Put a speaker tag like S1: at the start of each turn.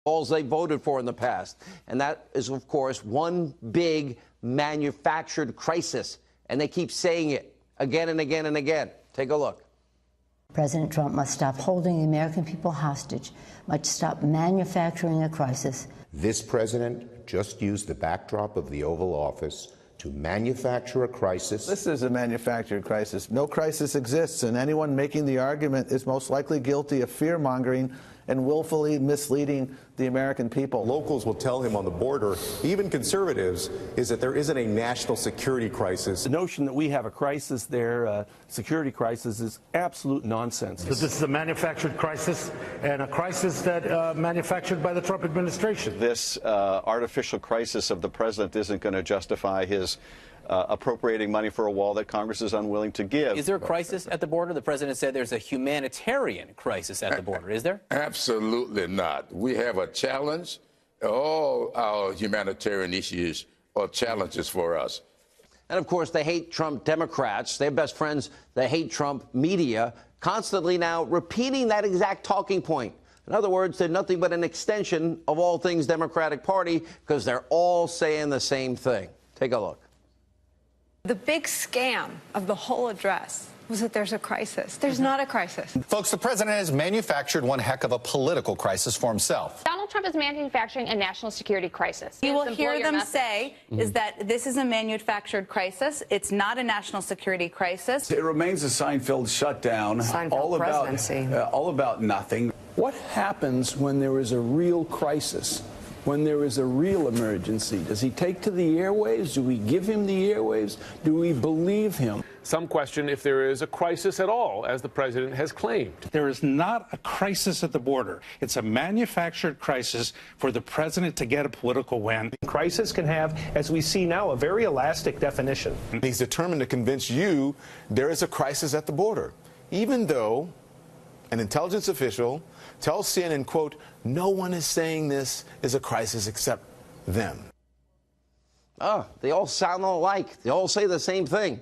S1: All they voted for in the past. And that is, of course, one big manufactured crisis. And they keep saying it again and again and again. Take a look.
S2: President Trump must stop holding the American people hostage, must stop manufacturing a crisis.
S3: This president just used the backdrop of the Oval Office to manufacture a crisis.
S4: This is a manufactured crisis. No crisis exists, and anyone making the argument is most likely guilty of fear-mongering and willfully misleading the American people.
S5: Locals will tell him on the border, even conservatives, is that there isn't a national security crisis.
S6: The notion that we have a crisis there, a security crisis, is absolute nonsense.
S7: This is a manufactured crisis, and a crisis that manufactured by the Trump administration.
S8: This artificial crisis of the president isn't going to justify his appropriating money for a wall that Congress is unwilling to give.
S9: Is there a crisis at the border? The president said there's a humanitarian crisis at the border. Is there?
S10: Absolutely not. We have a challenge. All our humanitarian issues are challenges for us.
S1: And, of course, they hate Trump Democrats. Their best friends, the hate Trump media, constantly now repeating that exact talking point. In other words, they're nothing but an extension of all things Democratic Party because they're all saying the same thing. Take a look.
S11: The big scam of the whole address was that there's a crisis. There's not a crisis.
S12: Folks, the president has manufactured one heck of a political crisis for himself.
S13: Donald Trump is manufacturing a national security crisis.
S14: You will hear them say is that this is a manufactured crisis. It's not a national security crisis.
S15: It remains a Seinfeld shutdown, all about nothing.
S6: What happens when there is a real crisis? When there is a real emergency? Does he take to the airwaves? Do we give him the airwaves? Do we believe him?
S16: Some question if there is a crisis at all, as the president has claimed.
S17: There is not a crisis at the border. It's a manufactured crisis for the president to get a political win.
S18: Crisis can have, as we see now, a very elastic definition.
S5: He's determined to convince you there is a crisis at the border, even though an intelligence official tells CNN, quote, no one is saying this is a crisis except them.
S1: Oh, they all sound alike. They all say the same thing.